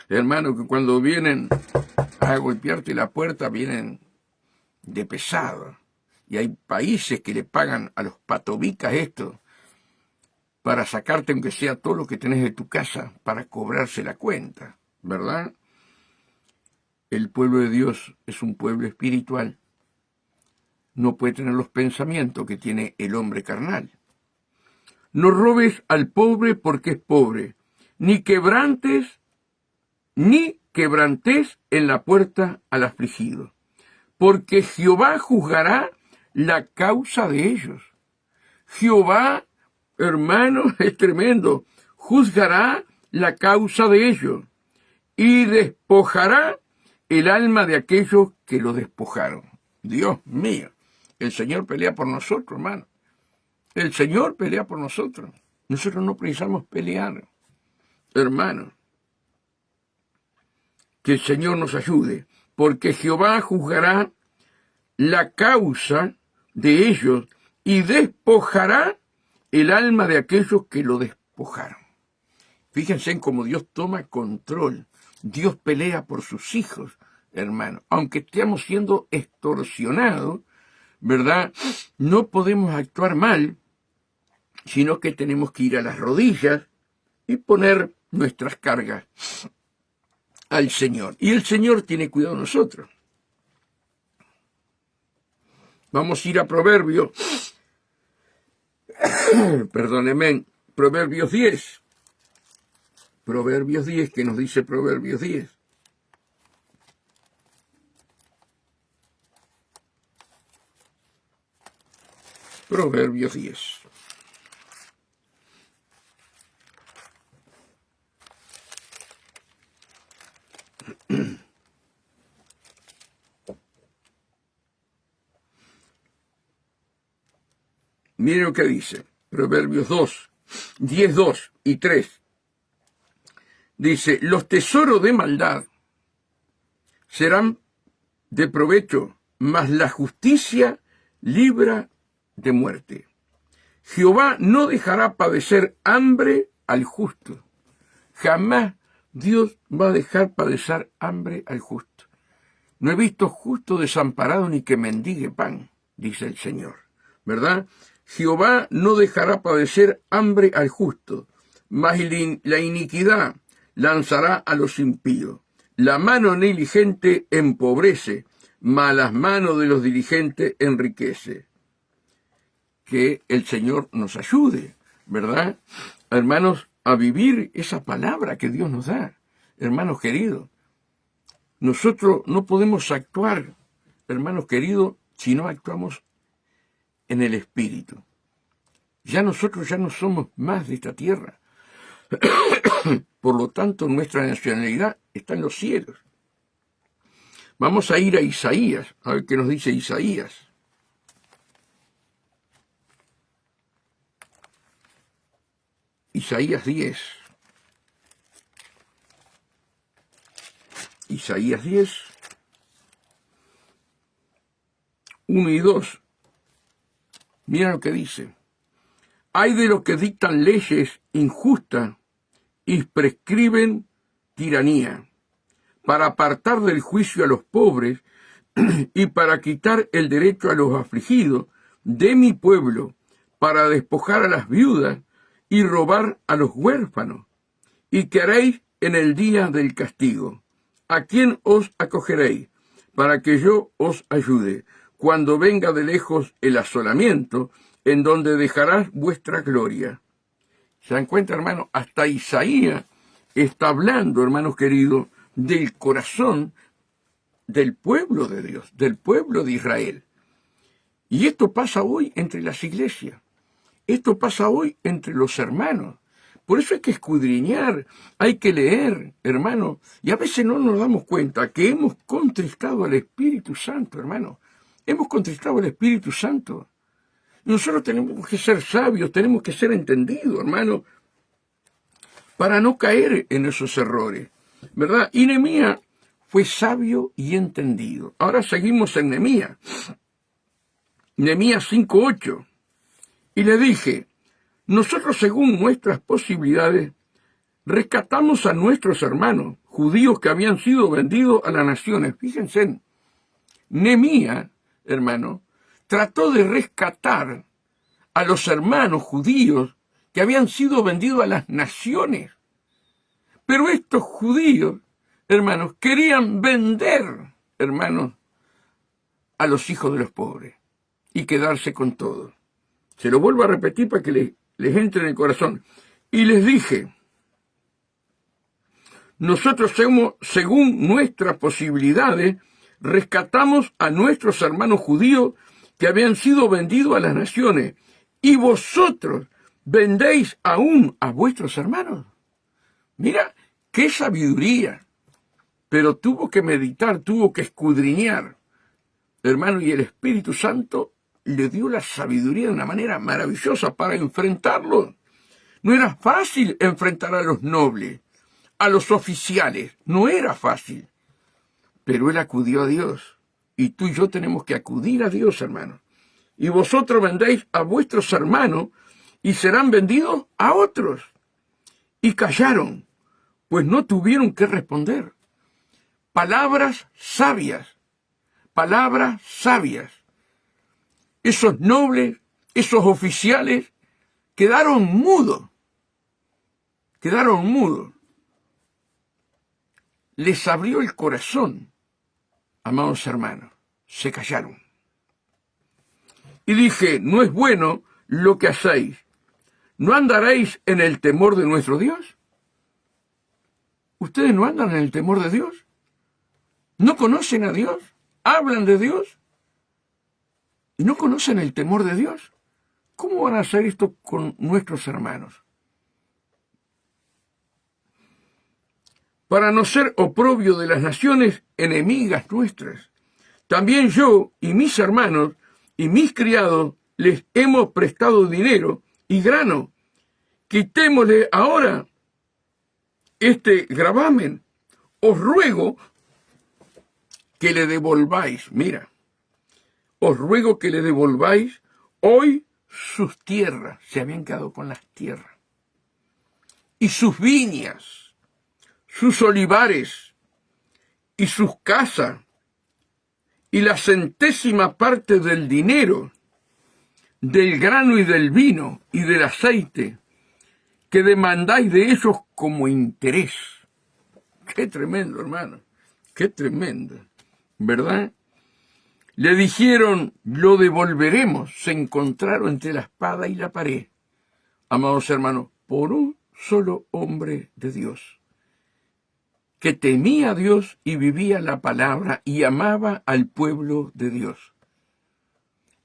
hermano, que cuando vienen a golpearte la puerta, vienen de pesado. Y hay países que le pagan a los patobicas esto para sacarte, aunque sea todo lo que tenés de tu casa, para cobrarse la cuenta, ¿verdad? El pueblo de Dios es un pueblo espiritual. No puede tener los pensamientos que tiene el hombre carnal. No robes al pobre porque es pobre, ni quebrantes en la puerta al afligido, porque Jehová juzgará la causa de ellos. Jehová, hermano, es tremendo, juzgará la causa de ellos y despojará el alma de aquellos que lo despojaron. Dios mío, el Señor pelea por nosotros, hermano. El Señor pelea por nosotros. Nosotros no precisamos pelear, hermano. Que el Señor nos ayude, porque Jehová juzgará la causa de ellos y despojará el alma de aquellos que lo despojaron. Fíjense en cómo Dios toma control. Dios pelea por sus hijos, hermano. Aunque estemos siendo extorsionados, ¿verdad? No podemos actuar mal, sino que tenemos que ir a las rodillas y poner nuestras cargas al Señor. Y el Señor tiene cuidado de nosotros. Vamos a ir a Proverbios, perdónenme, Proverbios 10. Proverbios 10, ¿qué nos dice Proverbios 10? Proverbios 10. Miren lo que dice, Proverbios 2, 10, 2 y 3. Dice, los tesoros de maldad serán de provecho, mas la justicia libra de muerte. Jehová no dejará padecer hambre al justo. Jamás Dios va a dejar padecer hambre al justo. No he visto justo desamparado ni que mendigue pan, dice el Señor, ¿verdad? Jehová no dejará padecer hambre al justo, mas la iniquidad lanzará a los impíos. La mano negligente empobrece, mas las manos de los diligentes enriquece. Que el Señor nos ayude, ¿verdad? Hermanos, a vivir esa palabra que Dios nos da. Hermanos queridos, nosotros no podemos actuar, hermanos queridos, si no actuamos en el Espíritu. Ya nosotros ya no somos más de esta tierra. Por lo tanto, nuestra nacionalidad está en los cielos. Vamos a ir a Isaías, a ver qué nos dice Isaías. Isaías 10. Isaías 10, 1 y 2. Mira lo que dice. Hay de los que dictan leyes injustas y prescriben tiranía, para apartar del juicio a los pobres y para quitar el derecho a los afligidos de mi pueblo, para despojar a las viudas y robar a los huérfanos, ¿Y qué haréis en el día del castigo? ¿A quién os acogeréis para que yo os ayude cuando venga de lejos el asolamiento en donde dejarás vuestra gloria? ¿Se dan cuenta, hermano? Hasta Isaías está hablando, hermanos queridos, del corazón del pueblo de Dios, del pueblo de Israel. Y esto pasa hoy entre las iglesias. Esto pasa hoy entre los hermanos. Por eso hay que escudriñar, hay que leer, hermano. Y a veces no nos damos cuenta que hemos contristado al Espíritu Santo, hermano. Hemos contristado al Espíritu Santo. Nosotros tenemos que ser sabios, tenemos que ser entendidos, hermano, para no caer en esos errores, ¿verdad? Y Nehemías fue sabio y entendido. Ahora seguimos en Nehemías. Nehemías 5:8. Y le dije, nosotros según nuestras posibilidades rescatamos a nuestros hermanos judíos que habían sido vendidos a las naciones. Fíjense, Nehemías, hermano, trató de rescatar a los hermanos judíos que habían sido vendidos a las naciones. Pero estos judíos, hermanos, querían vender, hermanos, a los hijos de los pobres y quedarse con todo. Se lo vuelvo a repetir para que les entre en el corazón. Y les dije, nosotros según nuestras posibilidades, rescatamos a nuestros hermanos judíos que habían sido vendidos a las naciones, y vosotros vendéis aún a vuestros hermanos. Mira, qué sabiduría. Pero tuvo que meditar, tuvo que escudriñar, hermano, y el Espíritu Santo le dio la sabiduría de una manera maravillosa para enfrentarlo. No era fácil enfrentar a los nobles, a los oficiales, no era fácil. Pero él acudió a Dios, y tú y yo tenemos que acudir a Dios, hermano. Y vosotros vendéis a vuestros hermanos, y serán vendidos a otros. Y callaron, pues no tuvieron que responder. Palabras sabias, palabras sabias. Esos nobles, esos oficiales, quedaron mudos. Quedaron mudos. Les abrió el corazón, amados hermanos. Se callaron. Y dije, no es bueno lo que hacéis. ¿No andaréis en el temor de nuestro Dios? ¿Ustedes no andan en el temor de Dios? ¿No conocen a Dios? ¿Hablan de Dios? ¿Y no conocen el temor de Dios? ¿Cómo van a hacer esto con nuestros hermanos? Para no ser oprobio de las naciones enemigas nuestras, también yo y mis hermanos y mis criados les hemos prestado dinero y grano. Quitémosle ahora este gravamen. Os ruego que le devolváis, mira, os ruego que le devolváis hoy sus tierras, se habían quedado con las tierras, y sus viñas, sus olivares, y sus casas, y la centésima parte del dinero, del grano y del vino, y del aceite, que demandáis de ellos como interés. Qué tremendo, hermano, qué tremendo, ¿verdad? Le dijeron, lo devolveremos. Se encontraron entre la espada y la pared, amados hermanos, por un solo hombre de Dios, que temía a Dios y vivía la palabra y amaba al pueblo de Dios.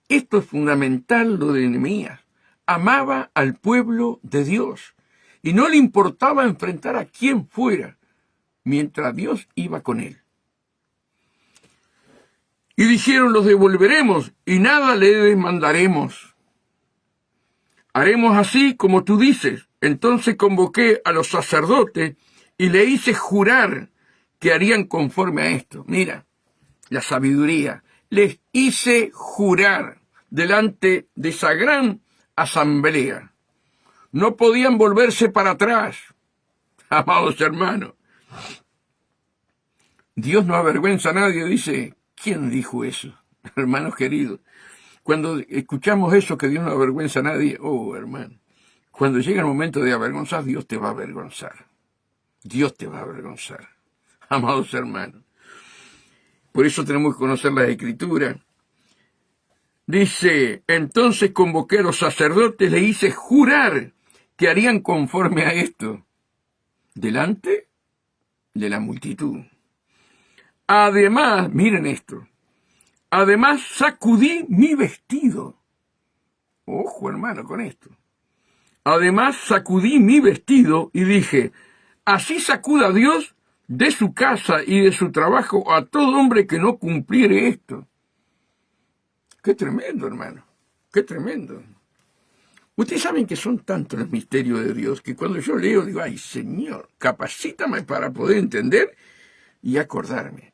Esto es fundamental, lo de Nehemías. Amaba al pueblo de Dios y no le importaba enfrentar a quien fuera, mientras Dios iba con él. Y dijeron, los devolveremos y nada le demandaremos. Haremos así como tú dices. Entonces convoqué a los sacerdotes y le hice jurar que harían conforme a esto. Mira, la sabiduría. Les hice jurar delante de esa gran asamblea. No podían volverse para atrás, amados hermanos. Dios no avergüenza a nadie, dice. ¿Quién dijo eso? Hermanos queridos, cuando escuchamos eso, que Dios no avergüenza a nadie, oh hermano, cuando llega el momento de avergonzar, Dios te va a avergonzar. Dios te va a avergonzar, amados hermanos. Por eso tenemos que conocer la Escritura. Dice, entonces convoqué a los sacerdotes, le hice jurar que harían conforme a esto, delante de la multitud. Además, miren esto, además sacudí mi vestido. Ojo, hermano, con esto. Además sacudí mi vestido y dije, así sacuda Dios de su casa y de su trabajo a todo hombre que no cumpliere esto. Qué tremendo, hermano, qué tremendo. Ustedes saben que son tantos los misterios de Dios que cuando yo leo digo, ay Señor, capacítame para poder entender y acordarme.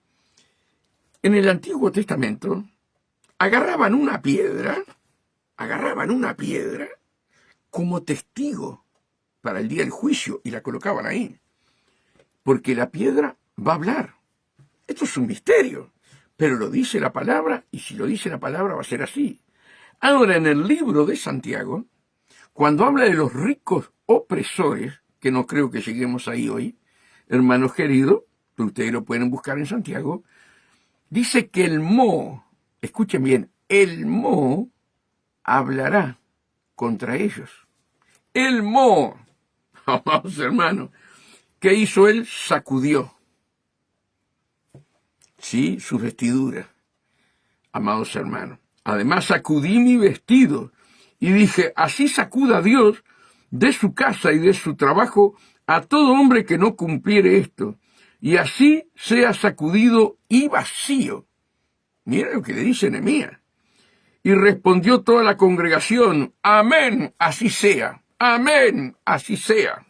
En el Antiguo Testamento agarraban una piedra como testigo para el día del juicio y la colocaban ahí. Porque la piedra va a hablar. Esto es un misterio, pero lo dice la palabra y si lo dice la palabra va a ser así. Ahora, en el libro de Santiago, cuando habla de los ricos opresores, que no creo que lleguemos ahí hoy, hermanos queridos, pero ustedes lo pueden buscar en Santiago, dice que el Mo, escuchen bien, el Mo hablará contra ellos. El Mo, amados hermanos, ¿qué hizo él? Sacudió, sí, sus vestiduras, amados hermanos. Además sacudí mi vestido y dije, así sacuda Dios de su casa y de su trabajo a todo hombre que no cumpliere esto, y así sea sacudido y vacío. Mira lo que le dice Nehemías. Y respondió toda la congregación, amén, así sea, amén, así sea.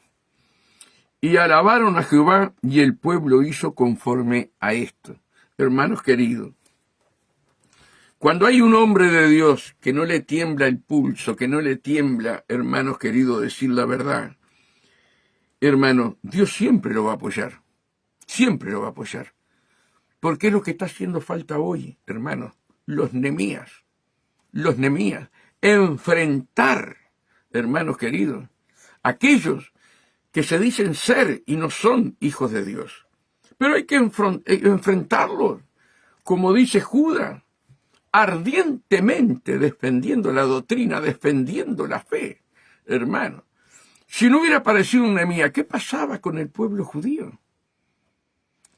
Y alabaron a Jehová, y el pueblo hizo conforme a esto. Hermanos queridos, cuando hay un hombre de Dios que no le tiembla el pulso, que no le tiembla, hermanos queridos, decir la verdad, hermano, Dios siempre lo va a apoyar, siempre lo va a apoyar. Porque es lo que está haciendo falta hoy, hermanos, los Nehemías, enfrentar, hermanos queridos, aquellos que se dicen ser y no son hijos de Dios. Pero hay que enfrentarlos, como dice Judas, ardientemente defendiendo la doctrina, defendiendo la fe, hermano. Si no hubiera aparecido un Nehemías, ¿qué pasaba con el pueblo judío?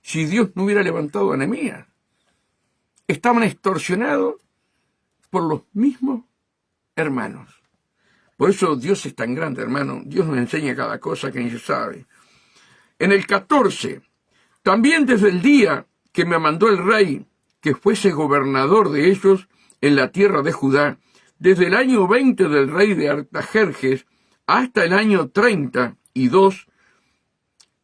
Si Dios no hubiera levantado a Nehemías, estaban extorsionados por los mismos hermanos. Por eso Dios es tan grande, hermano. Dios nos enseña cada cosa que ni se sabe. En el 14, también desde el día que me mandó el rey que fuese gobernador de ellos en la tierra de Judá, desde el año 20 del rey de Artajerjes hasta el año 32,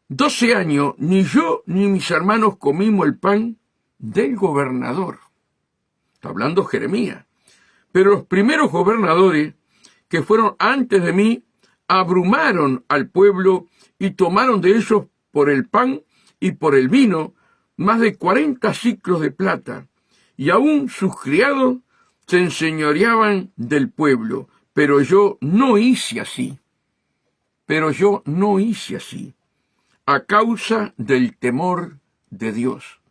12 años, ni yo ni mis hermanos comimos el pan del gobernador. Está hablando Jeremías. Pero los primeros gobernadores que fueron antes de mí abrumaron al pueblo y tomaron de ellos por el pan y por el vino más de 40 siclos de plata, y aún sus criados se enseñoreaban del pueblo. Pero yo no hice así. A causa del temor de Dios.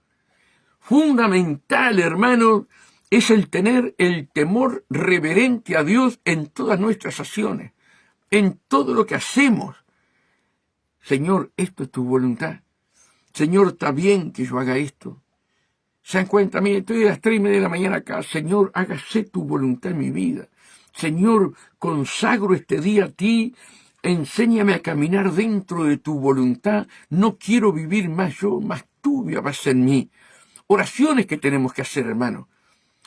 Fundamental, hermano, es el tener el temor reverente a Dios en todas nuestras acciones, en todo lo que hacemos. Señor, esto es tu voluntad. Señor, está bien que yo haga esto. ¿Se dan cuenta? Mire, estoy a las 3:30 de la mañana acá. Señor, hágase tu voluntad en mi vida. Señor, consagro este día a ti. Enséñame a caminar dentro de tu voluntad. No quiero vivir más yo, más tú vivas en mí. Oraciones que tenemos que hacer, hermano.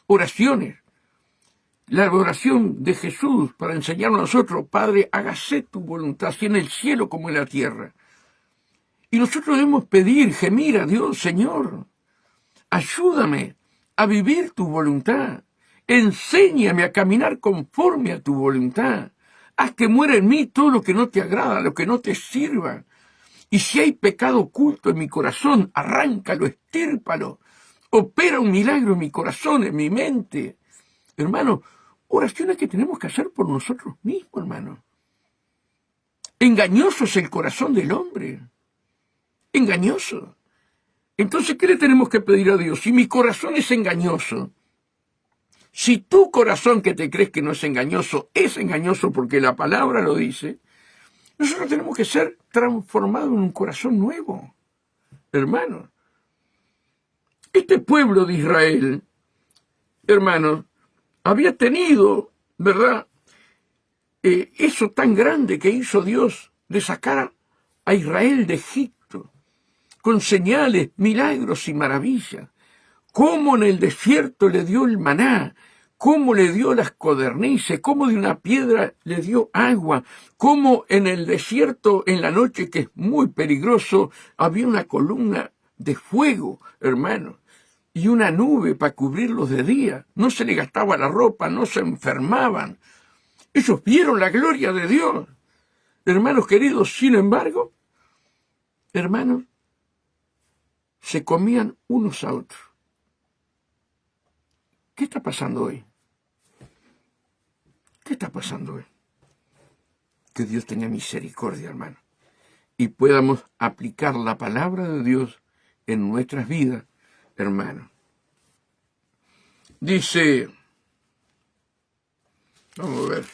Oraciones. La oración de Jesús para enseñarnos a nosotros, Padre, hágase tu voluntad, así en el cielo como en la tierra. Y nosotros debemos pedir, gemir a Dios, Señor, ayúdame a vivir tu voluntad. Enséñame a caminar conforme a tu voluntad. Haz que muera en mí todo lo que no te agrada, lo que no te sirva. Y si hay pecado oculto en mi corazón, arráncalo, estírpalo. Opera un milagro en mi corazón, en mi mente. Hermano, oraciones que tenemos que hacer por nosotros mismos, hermano. Engañoso es el corazón del hombre. Engañoso. Entonces, ¿qué le tenemos que pedir a Dios? Si mi corazón es engañoso, si tu corazón que te crees que no es engañoso porque la palabra lo dice, nosotros tenemos que ser transformados en un corazón nuevo, hermanos. Este pueblo de Israel, hermanos, había tenido, ¿verdad?, eso tan grande que hizo Dios de sacar a Israel de Egipto, con señales, milagros y maravillas. Cómo en el desierto le dio el maná, cómo le dio las codornices, cómo de una piedra le dio agua, cómo en el desierto, en la noche, que es muy peligroso, había una columna de fuego, hermano, y una nube para cubrirlos de día. No se les gastaba la ropa, no se enfermaban. Ellos vieron la gloria de Dios. Hermanos queridos, sin embargo, hermanos, se comían unos a otros. ¿Qué está pasando hoy? ¿Qué está pasando hoy? Que Dios tenga misericordia, hermano, y podamos aplicar la palabra de Dios en nuestras vidas, hermano. Dice, vamos a ver,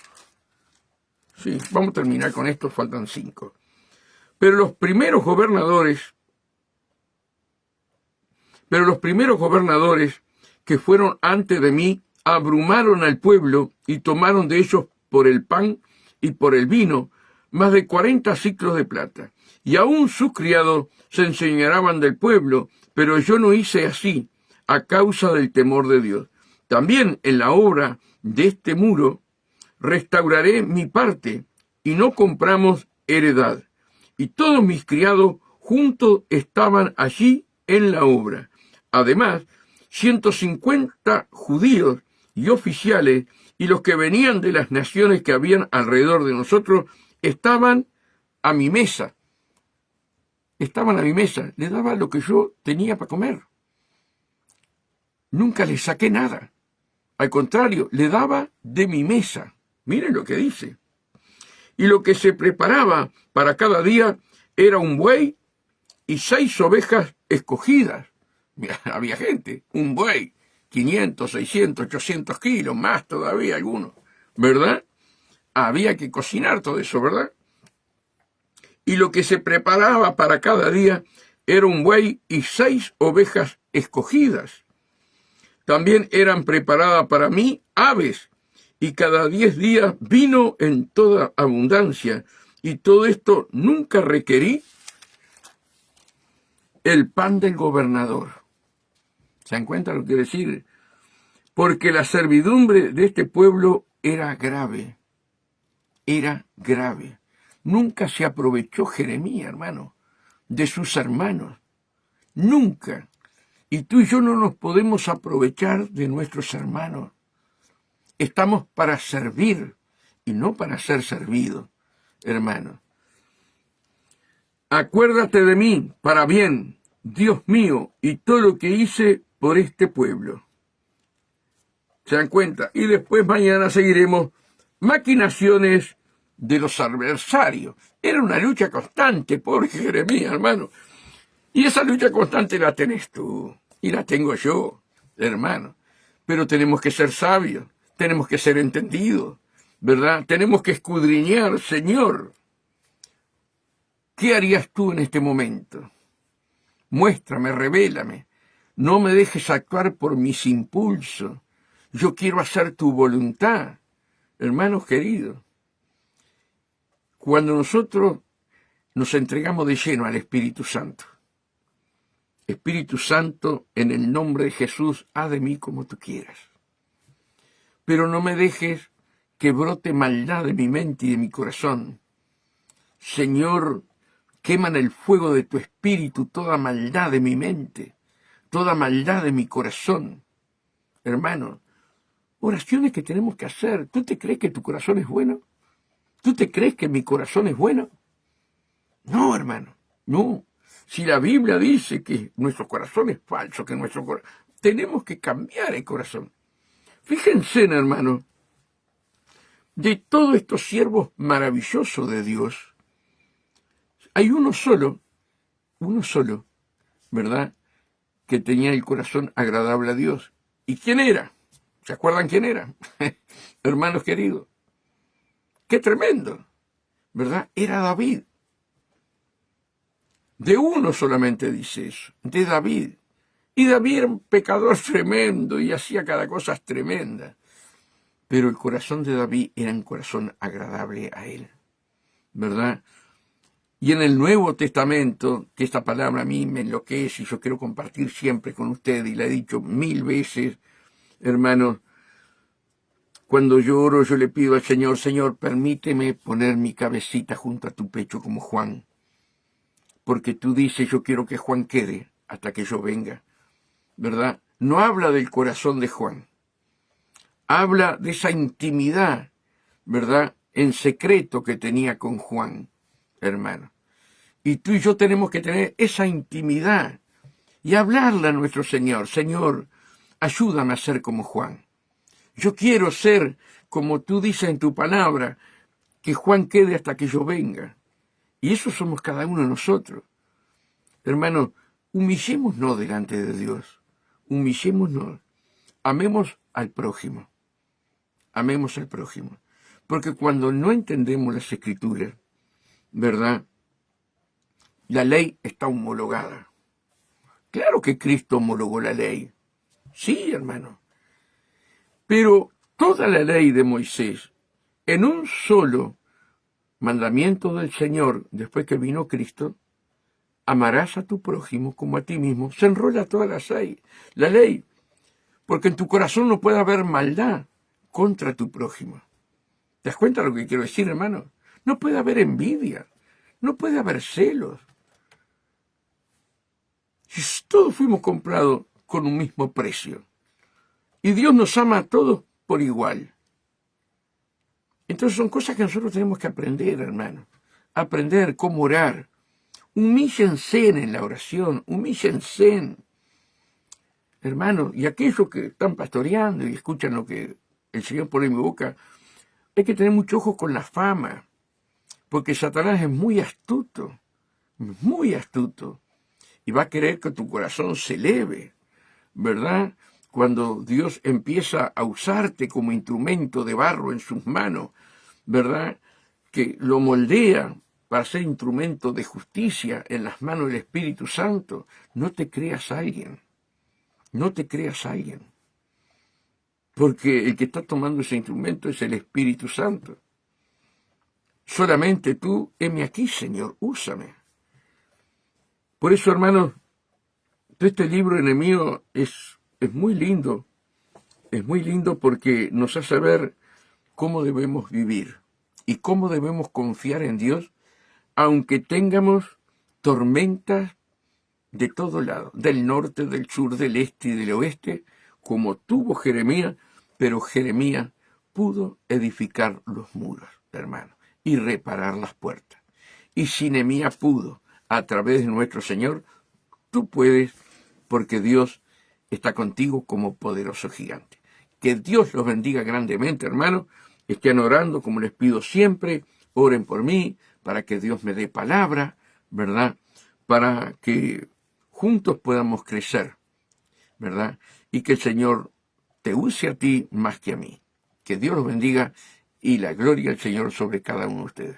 sí, vamos a terminar con esto, faltan 5. Pero los primeros gobernadores que fueron antes de mí abrumaron al pueblo y tomaron de ellos por el pan y por el vino más de 40 siclos de plata. Y aún sus criados se enseñoreaban del pueblo, pero yo no hice así, a causa del temor de Dios. También en la obra de este muro restauraré mi parte, y no compramos heredad. Y todos mis criados juntos estaban allí en la obra. Además, 150 judíos y oficiales y los que venían de las naciones que habían alrededor de nosotros estaban a mi mesa. Estaban a mi mesa. Les daba lo que yo tenía para comer. Nunca les saqué nada. Al contrario, le daba de mi mesa. Miren lo que dice. Y lo que se preparaba para cada día era un buey y 6 ovejas escogidas. Mira, había gente, un buey, 500, 600, 800 kilos, más todavía algunos, ¿verdad? Había que cocinar todo eso, ¿verdad? Y lo que se preparaba para cada día era un buey y 6 ovejas escogidas. También eran preparadas para mí aves, y cada 10 días vino en toda abundancia, y todo esto nunca requerí el pan del gobernador. ¿Se dan cuenta lo que quiere decir? Porque la servidumbre de este pueblo era grave. Era grave. Nunca se aprovechó Jeremías, hermano, de sus hermanos. Nunca. Y tú y yo no nos podemos aprovechar de nuestros hermanos. Estamos para servir y no para ser servidos, hermano. Acuérdate de mí para bien, Dios mío, y todo lo que hice por este pueblo. ¿Se dan cuenta? Y después mañana seguiremos maquinaciones de los adversarios. Era una lucha constante, pobre Jeremías, hermano. Y esa lucha constante la tenés tú y la tengo yo, hermano. Pero tenemos que ser sabios, tenemos que ser entendidos, ¿verdad? Tenemos que escudriñar, Señor. ¿Qué harías tú en este momento? Muéstrame, revélame. No me dejes actuar por mis impulsos. Yo quiero hacer tu voluntad. Hermanos queridos, cuando nosotros nos entregamos de lleno al Espíritu Santo, Espíritu Santo, en el nombre de Jesús, haz de mí como tú quieras. Pero no me dejes que brote maldad de mi mente y de mi corazón. Señor, quema en el fuego de tu Espíritu toda maldad de mi mente, toda maldad de mi corazón. Hermano, oraciones que tenemos que hacer. ¿Tú te crees que tu corazón es bueno? ¿Tú te crees que mi corazón es bueno? No, hermano, no. Si la Biblia dice que nuestro corazón es falso, que nuestro corazón... Tenemos que cambiar el corazón. Fíjense, hermano, de todos estos siervos maravillosos de Dios, hay uno solo, uno solo, ¿verdad?, que tenía el corazón agradable a Dios. ¿Y quién era? ¿Se acuerdan quién era? Hermanos queridos, qué tremendo, ¿verdad? Era David. De uno solamente dice eso, de David. Y David era un pecador tremendo y hacía cada cosa tremenda. Pero el corazón de David era un corazón agradable a él, ¿verdad? Y en el Nuevo Testamento, que esta palabra a mí me enloquece y yo quiero compartir siempre con usted, y la he dicho 1000 veces, hermanos, cuando yo oro yo le pido al Señor, Señor, permíteme poner mi cabecita junto a tu pecho como Juan, porque tú dices, yo quiero que Juan quede hasta que yo venga, ¿verdad? No habla del corazón de Juan, habla de esa intimidad, ¿verdad?, en secreto que tenía con Juan, hermano. Y tú y yo tenemos que tener esa intimidad y hablarle a nuestro Señor. Señor, ayúdame a ser como Juan. Yo quiero ser como tú dices en tu palabra, que Juan quede hasta que yo venga. Y eso somos cada uno de nosotros. Hermanos, humillémonos delante de Dios. Humillémonos. Amemos al prójimo. Amemos al prójimo. Porque cuando no entendemos las Escrituras, ¿verdad?, la ley está homologada. Claro que Cristo homologó la ley. Sí, hermano. Pero toda la ley de Moisés, en un solo mandamiento del Señor, después que vino Cristo, amarás a tu prójimo como a ti mismo, se enrolla toda la ley, porque en tu corazón no puede haber maldad contra tu prójimo. ¿Te das cuenta de lo que quiero decir, hermano? No puede haber envidia, no puede haber celos. Todos fuimos comprados con un mismo precio. Y Dios nos ama a todos por igual. Entonces son cosas que nosotros tenemos que aprender, hermano. Aprender cómo orar. Humíllense en la oración, humíllense, hermano. Y aquellos que están pastoreando y escuchan lo que el Señor pone en mi boca, hay que tener mucho ojo con la fama, porque Satanás es muy astuto, y va a querer que tu corazón se eleve, ¿verdad? Cuando Dios empieza a usarte como instrumento de barro en sus manos, ¿verdad?, que lo moldea para ser instrumento de justicia en las manos del Espíritu Santo, no te creas a alguien, no te creas a alguien, porque el que está tomando ese instrumento es el Espíritu Santo. Solamente tú, heme aquí, Señor, úsame. Por eso, hermanos, este libro enemigo es muy lindo porque nos hace ver cómo debemos vivir y cómo debemos confiar en Dios, aunque tengamos tormentas de todo lado, del norte, del sur, del este y del oeste, como tuvo Jeremías, pero Jeremías pudo edificar los muros, hermano, y reparar las puertas. Y si Nehemías pudo, a través de nuestro Señor, tú puedes, porque Dios está contigo como poderoso gigante. Que Dios los bendiga grandemente, hermano. Estén orando como les pido siempre. Oren por mí para que Dios me dé palabra, ¿verdad?, para que juntos podamos crecer, ¿verdad?, y que el Señor te use a ti más que a mí. Que Dios los bendiga y la gloria del Señor sobre cada uno de ustedes.